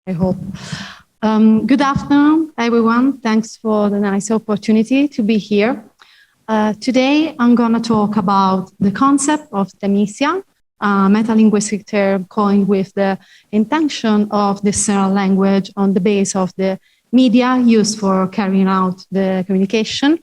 I hope. Good afternoon, everyone. Thanks for the nice opportunity to be here. Today, I'm going to talk about the concept of demesia, a metalinguistic term coined with the intention of discern language on the base of the media used for carrying out the communication,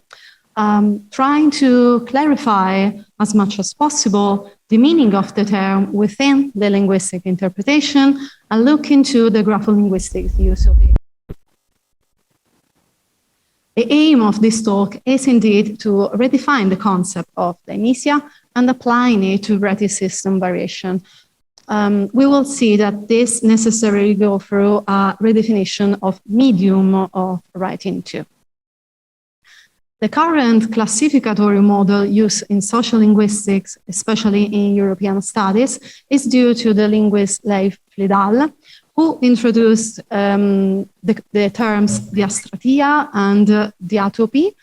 trying to clarify as much as possible the meaning of the term within the linguistic interpretation and look into the grapholinguistic use of it. The aim of this talk is indeed to redefine the concept of demesia and applying it to rhetoric system variation. We will see that this necessarily goes through a redefinition of medium of writing too. The current classificatory model used in social linguistics, especially in European studies, is due to the linguist Leif Flidal, who introduced the terms diastratia and diatopy,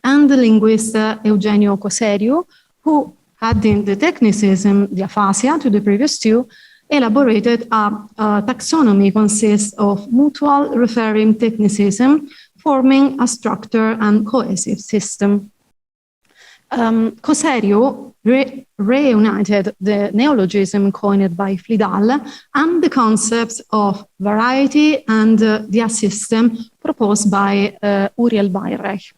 and the linguist Eugenio Coserio, who, adding the technicism diaphasia to the previous two, elaborated a taxonomy consists of mutual referring technicism forming a structured and cohesive system. Coserio reunited the neologism coined by Flidal and the concepts of variety and dia system proposed by Uriel Weyrech.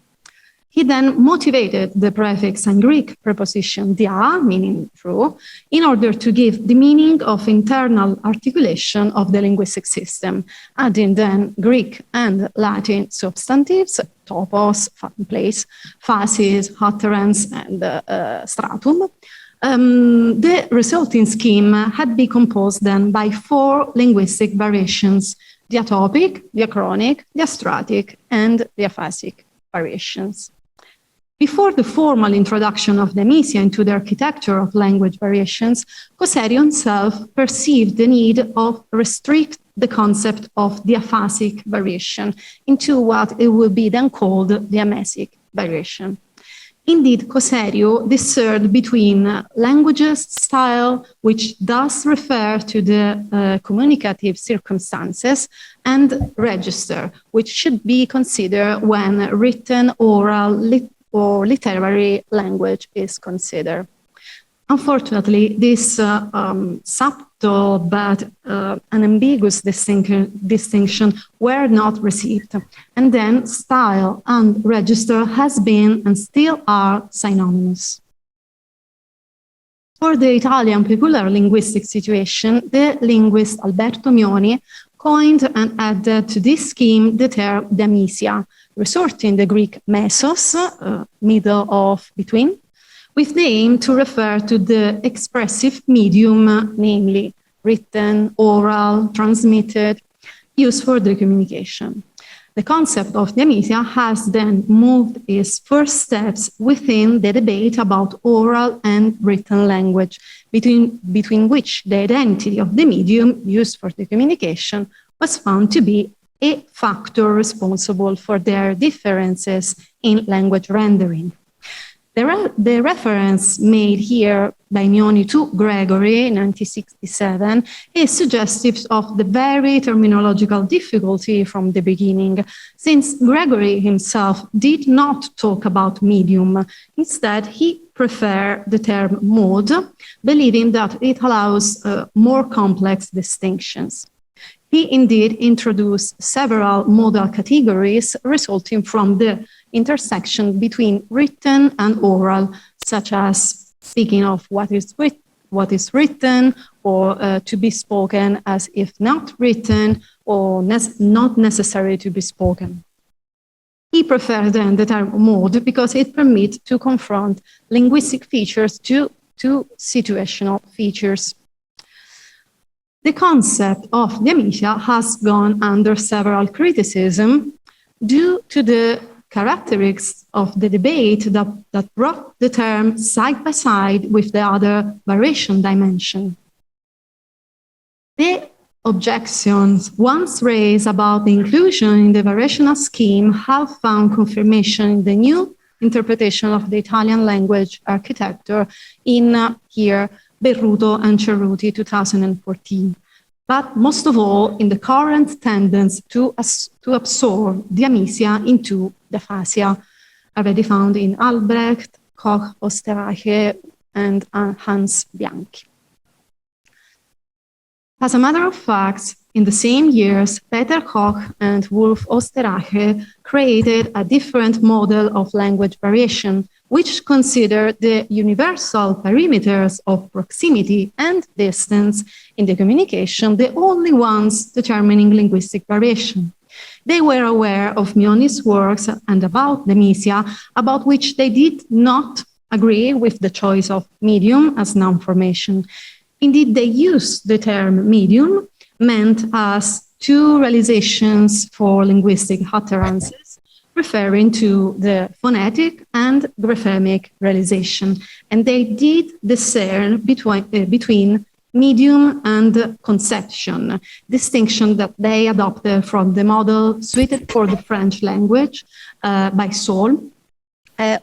He then motivated the prefix and Greek preposition dia, meaning true, in order to give the meaning of internal articulation of the linguistic system, adding then Greek and Latin substantives, topos, place, phasis, utterance, and stratum. The resulting scheme had been composed then by 4 linguistic variations: diatopic, diachronic, diastratic, and diaphasic variations. Before the formal introduction of demesia into the architecture of language variations, Coserio himself perceived the need of restrict the concept of diaphasic variation into what it would be then called diamesic variation. Indeed, Coserio discerned between language's style, which does refer to the communicative circumstances, and register, which should be considered when written, oral, or literary language is considered. Unfortunately, this subtle but unambiguous distinction were not received, and then style and register has been and still are synonymous. For the Italian peculiar linguistic situation, the linguist Alberto Mioni coined and added to this scheme the term demesia, resorting the Greek mesos, middle of between, with the aim to refer to the expressive medium, namely written, oral, transmitted, used for the communication. The concept of demesia has then moved its first steps within the debate about oral and written language, between which the identity of the medium used for the communication was found to be a factor responsible for their differences in language rendering. The reference made here by Mioni to Gregory in 1967 is suggestive of the very terminological difficulty from the beginning, since Gregory himself did not talk about medium. Instead, he preferred the term mode, believing that it allows more complex distinctions. He indeed introduced several modal categories resulting from the intersection between written and oral, such as speaking of what is written, or to be spoken as if not written, or not necessary to be spoken. He preferred then the term mode because it permits to confront linguistic features to situational features. The concept of demesia has gone under several criticism due to the characteristics of the debate that brought the term side by side with the other variation dimension. The objections once raised about the inclusion in the variational scheme have found confirmation in the new interpretation of the Italian language architecture in here Berruto and Cerruti 2014. but most of all in the current tendency to absorb diamesia into diaphasia, already found in Albrecht, Koch, Osterreiche, and Hans Bianchi. As a matter of fact, in the same years, Peter Koch and Wolf Osterreiche created a different model of language variation, which considered the universal perimeters of proximity and distance in the communication the only ones determining linguistic variation. They were aware of Mioni's works and about diamesia, about which they did not agree with the choice of medium as noun formation. Indeed, they used the term medium, meant as two realizations for linguistic utterances, referring to the phonetic and graphemic realization. And they did discern between medium and conception, distinction that they adopted from the model suited for the French language by Saul,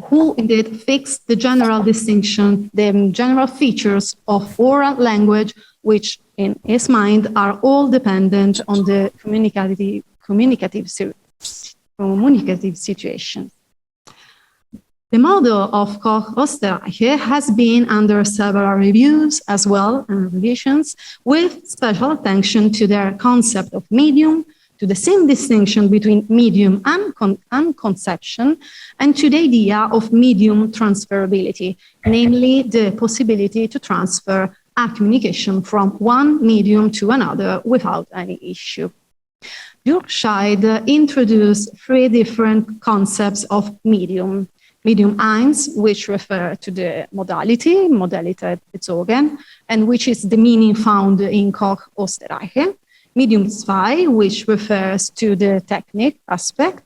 who indeed fixed the general distinction, the general features of oral language, which in his mind are all dependent on the communicative situation. The model of Koch-Osterreiche has been under several reviews as well and revisions, with special attention to their concept of medium, to the same distinction between medium and conception, and to the idea of medium transferability, namely the possibility to transfer a communication from one medium to another without any issue. Durkheim introduced three different concepts of medium. Medium 1, which refer to the modality, Modalität bezogen, and which is the meaning found in Koch-Osterreiche. Medium 2, which refers to the technique aspect,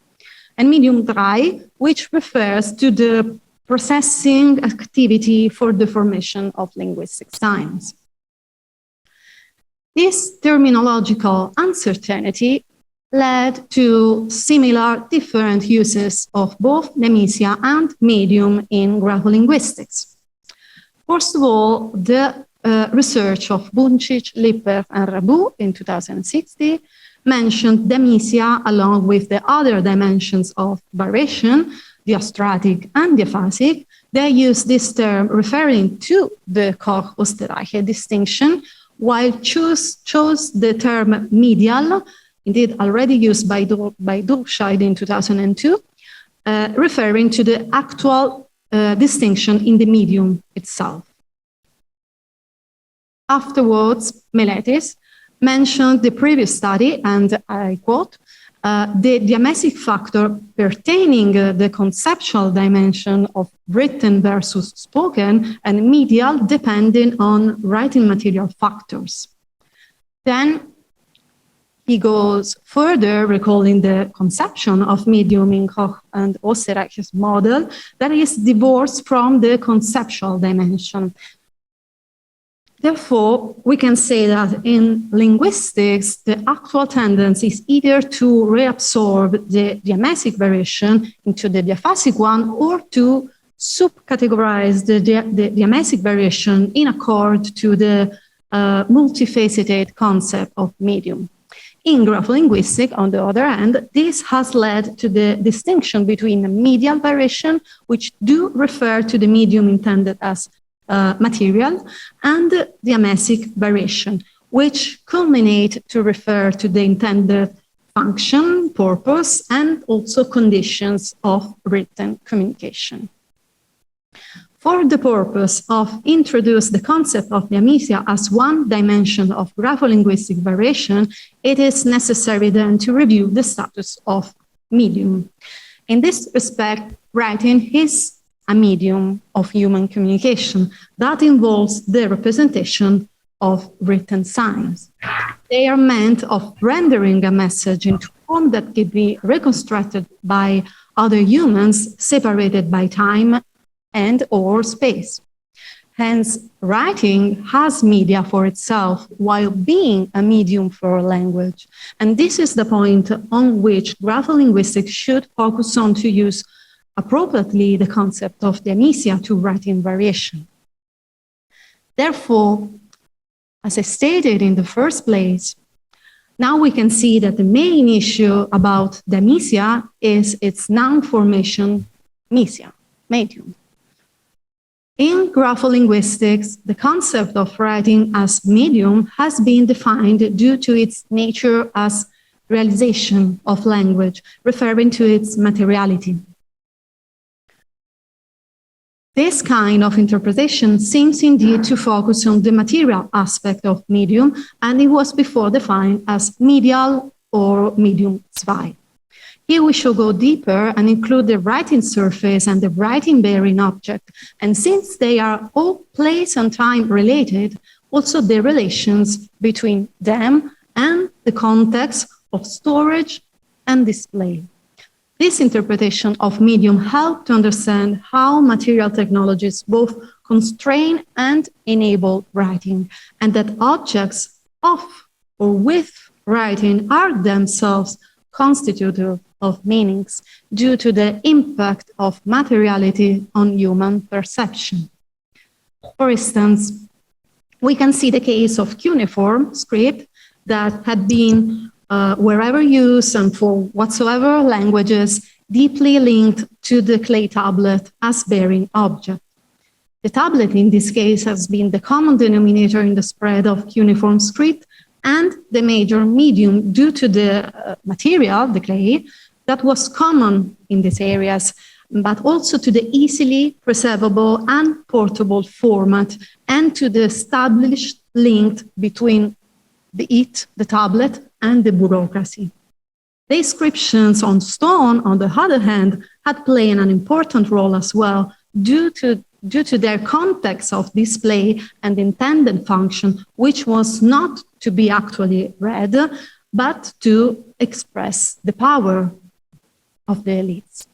and medium 3, which refers to the processing activity for the formation of linguistic signs. This terminological uncertainty led to similar different uses of both diamesia and medium in grapholinguistics. First of all, the research of Buncic, Lipper, and Rabu in 2060 mentioned diamesia along with the other dimensions of variation, diastratic and diaphasic. They use this term referring to the Koch-Osterreiche distinction, while chose the term medial, indeed already used by Durkheim in 2002, referring to the actual distinction in the medium itself. Afterwards, Meletis mentioned the previous study, and I quote, the diamesic factor pertaining the conceptual dimension of written versus spoken and medial depending on writing material factors. Then he goes further, recalling the conception of medium in Koch and Osterreich's model that is divorced from the conceptual dimension. Therefore, we can say that in linguistics, the actual tendency is either to reabsorb the diamesic variation into the diaphasic one or to subcategorize the diamesic variation in accord to the multifaceted concept of medium. In grapholinguistics, on the other hand, this has led to the distinction between the medial variation, which do refer to the medium intended as material, and diamesic variation, which culminate to refer to the intended function, purpose, and also conditions of written communication. For the purpose of introduce the concept of diamesia as one dimension of grapholinguistic variation, it is necessary then to review the status of medium. In this respect, writing is a medium of human communication that involves the representation of written signs. They are meant of rendering a message into form that can be reconstructed by other humans separated by time and or space. Hence, writing has media for itself while being a medium for language. And this is the point on which grapholinguistics should focus on to use appropriately the concept of diamesia to writing variation. Therefore, as I stated in the first place. Now we can see that the main issue about diamesia is its noun formation, mesia, medium. In grapholinguistics, the concept of writing as medium has been defined due to its nature as realization of language, referring to its materiality. This kind of interpretation seems indeed to focus on the material aspect of medium, and it was before defined as medial or medium zwei. Here we shall go deeper and include the writing surface and the writing bearing object, and since they are all place and time related, also the relations between them and the context of storage and display. This interpretation of medium helped to understand how material technologies both constrain and enable writing, and that objects of or with writing are themselves constitutive of meanings due to the impact of materiality on human perception. For instance, we can see the case of cuneiform script that had been wherever used and for whatsoever languages deeply linked to the clay tablet as bearing object. The tablet in this case has been the common denominator in the spread of cuneiform script and the major medium due to the material, the clay, that was common in these areas, but also to the easily preservable and portable format and to the established link between the tablet, and the bureaucracy. The inscriptions on stone, on the other hand, had played an important role as well due to their context of display and intended function, which was not to be actually read, but to express the power of the elites.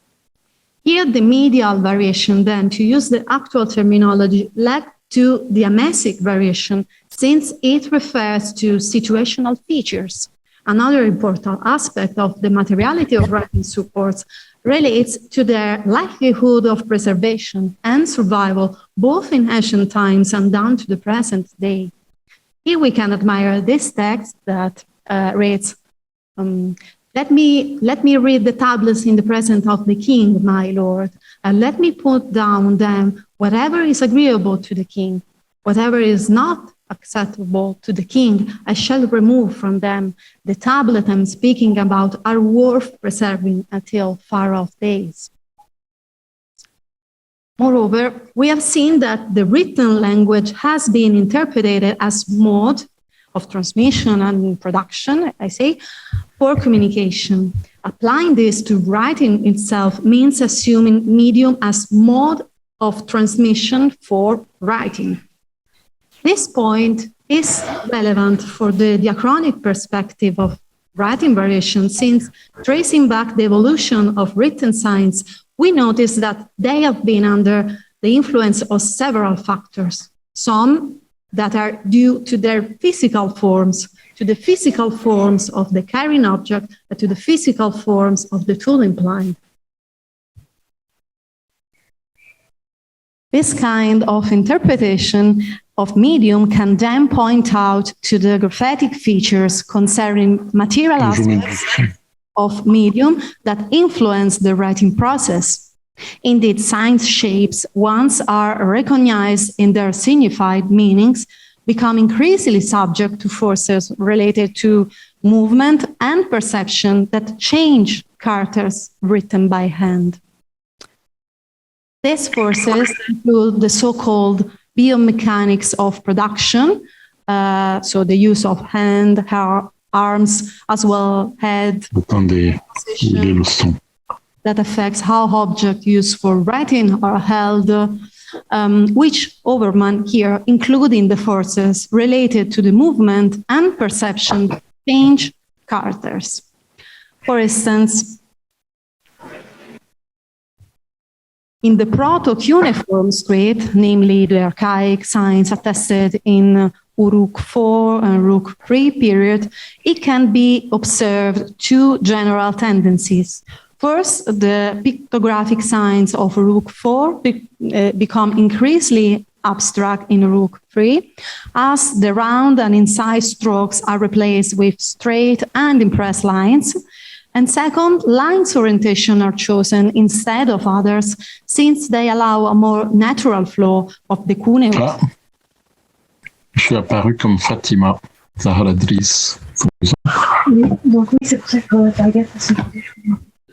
Here, the medial variation, then, to use the actual terminology, led to the diamesic variation, since it refers to situational features. Another important aspect of the materiality of writing supports relates to their likelihood of preservation and survival, both in ancient times and down to the present day. Here we can admire this text that reads, let me read the tablets in the presence of the king, my lord, and let me put down them whatever is agreeable to the king, whatever is not acceptable to the king, I shall remove from them. The tablet I'm speaking about are worth preserving until far-off days. Moreover, we have seen that the written language has been interpreted as mode of transmission and production, I say, for communication. Applying this to writing itself means assuming medium as mode of transmission for writing. This point is relevant for the diachronic perspective of writing variation, since tracing back the evolution of written signs, we notice that they have been under the influence of several factors, some that are due to their physical forms, to the physical forms of the carrying object, and to the physical forms of the tool implied. This kind of interpretation of medium can then point out to the graphic features concerning material aspects of medium that influence the writing process. Indeed, signs shapes, once are recognized in their signified meanings, become increasingly subject to forces related to movement and perception that change characters written by hand. These forces include the so-called biomechanics of production, so the use of hand, arms, as well head, that affects how objects used for writing are held, which Overman here, including the forces related to the movement and perception, change characters. For instance, in the proto-cuneiform script, namely the archaic signs attested in Uruk IV and Uruk III period, it can be observed two general tendencies. First, the pictographic signs of Uruk IV become increasingly abstract in Rook 3, as the round and incise strokes are replaced with straight and impressed lines. And second, lines orientation are chosen instead of others, since they allow a more natural flow of the cuneus. Ah, je suis apparu comme Fatima, Zahra Driss. Donc oui, c'est pour ça que Target a ce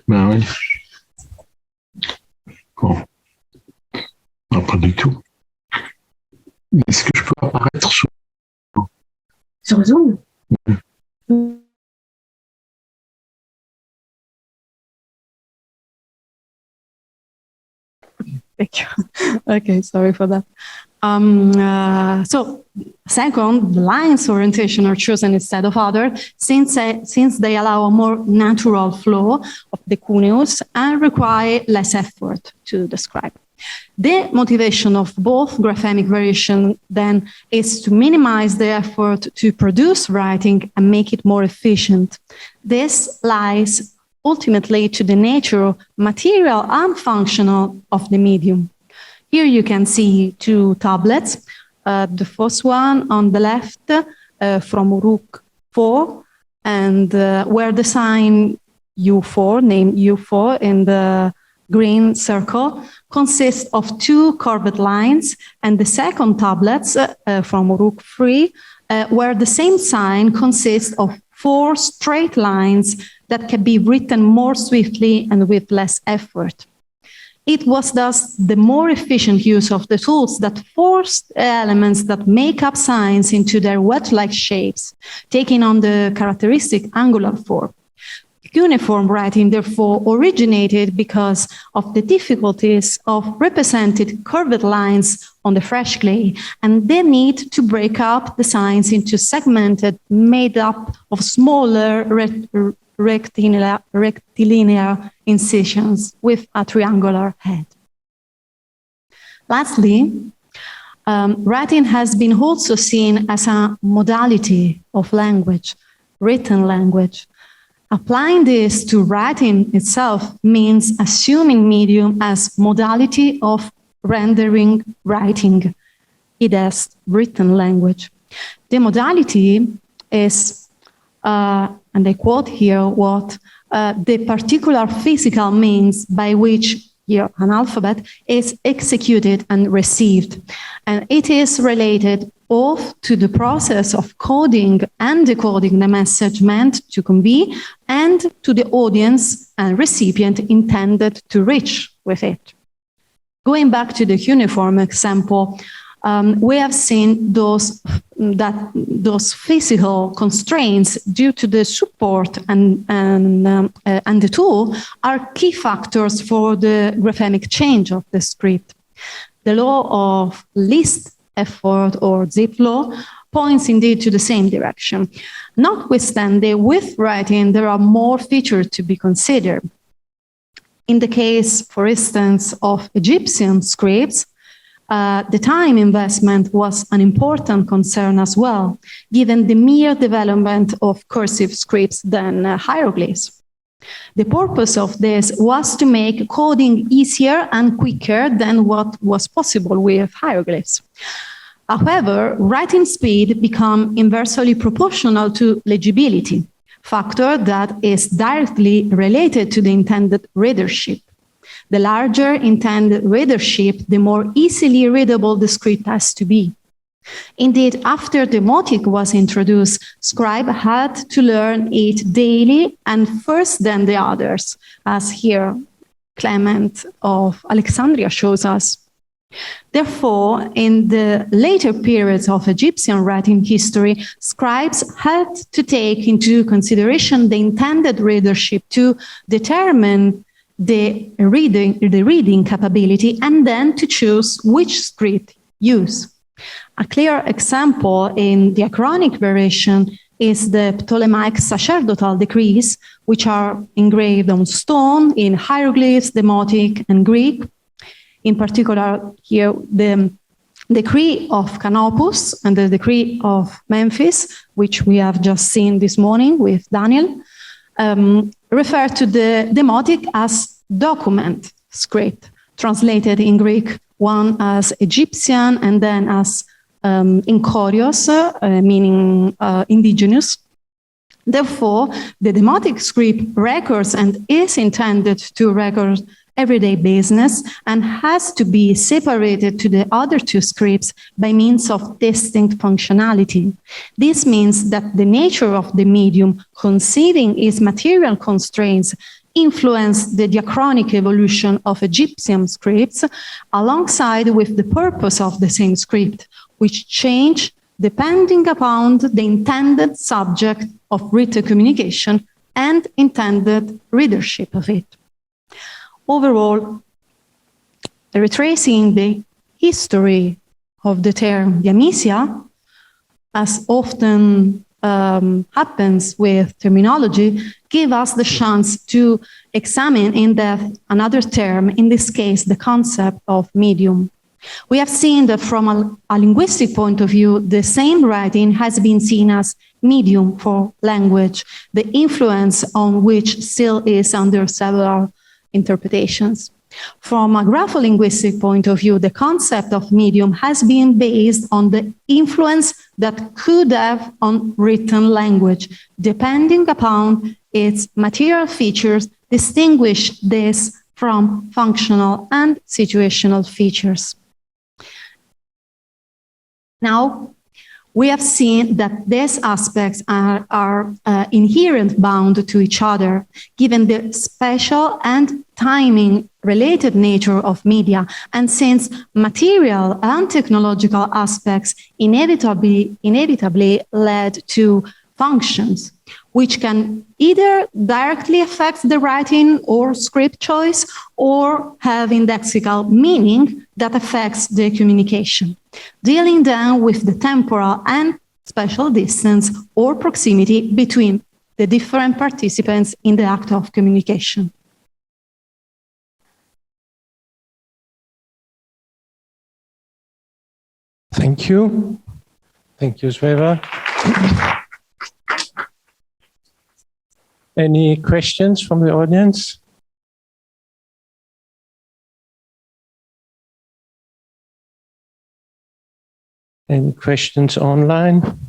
Ben oui. Bon. Non, pas du tout. Est-ce que je peux apparaître sur Zoom? Okay, sorry for that. So, second, the lines orientation are chosen instead of other, since they allow a more natural flow of the cuneus and require less effort to describe. The motivation of both graphemic variation then is to minimize the effort to produce writing and make it more efficient. This lies ultimately to the nature, material and functional of the medium. Here you can see two tablets. The first one on the left from Rook 4, and where the sign U4, named U4 in the green circle, consists of two curved lines, and the second tablets from Rook 3, where the same sign consists of 4 straight lines that can be written more swiftly and with less effort. It was thus the more efficient use of the tools that forced elements that make up signs into their wedge-like shapes, taking on the characteristic angular form. Cuneiform writing, therefore, originated because of the difficulties of represented curved lines on the fresh clay and the need to break up the signs into segmented, made up of smaller rectilinear incisions with a triangular head. Lastly, writing has been also seen as a modality of language, written language. Applying this to writing itself means assuming medium as modality of rendering writing, it as written language. The modality is, and I quote here, what the particular physical means by which here an alphabet is executed and received. And it is related both to the process of coding and decoding the message meant to convey and to the audience and recipient intended to reach with it. Going back to the cuneiform example, we have seen those physical constraints due to the support and the tool are key factors for the graphemic change of the script. The law of least effort, or zip law, points indeed to the same direction. Notwithstanding, with writing, there are more features to be considered. In the case, for instance, of Egyptian scripts, the time investment was an important concern as well, given the mere development of cursive scripts than hieroglyphs. The purpose of this was to make coding easier and quicker than what was possible with hieroglyphs. However, writing speed became inversely proportional to legibility, factor that is directly related to the intended readership. The larger intended readership, the more easily readable the script has to be. Indeed, after demotic was introduced, scribe had to learn it daily and first then the others, as here Clement of Alexandria shows us. Therefore, in the later periods of Egyptian writing history, scribes had to take into consideration the intended readership to determine the reading capability and then to choose which script use. A clear example in the acronic variation is the Ptolemaic sacerdotal decrees, which are engraved on stone in hieroglyphs, Demotic, and Greek. In particular, here, the decree of Canopus and the decree of Memphis, which we have just seen this morning with Daniel, refer to the Demotic as document script, translated in Greek one as Egyptian and then as Incorios, meaning indigenous. Therefore, the demotic script records and is intended to record everyday business and has to be separated to the other two scripts by means of distinct functionality. This means that the nature of the medium, conceiving its material constraints, influenced the diachronic evolution of Egyptian scripts alongside with the purpose of the same script, which changed depending upon the intended subject of written communication and intended readership of it. Overall, retracing the history of the term diamesia, as often happens with terminology, give us the chance to examine in depth another term, in this case, the concept of medium. We have seen that from a linguistic point of view, the same writing has been seen as medium for language, the influence on which still is under several interpretations. From a grapholinguistic point of view, the concept of medium has been based on the influence that could have on written language, depending upon its material features, distinguish this from functional and situational features. Now, we have seen that these aspects are inherent bound to each other, given the spatial and timing-related nature of media, and since material and technological aspects inevitably led to functions, which can either directly affect the writing or script choice, or have indexical meaning that affects the communication, dealing then with the temporal and spatial distance or proximity between the different participants in the act of communication. Thank you. Thank you, Sveva. Any questions from the audience? Any questions online?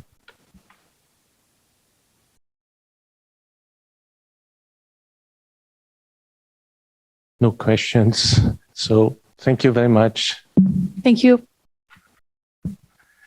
No questions. So thank you very much. Thank you.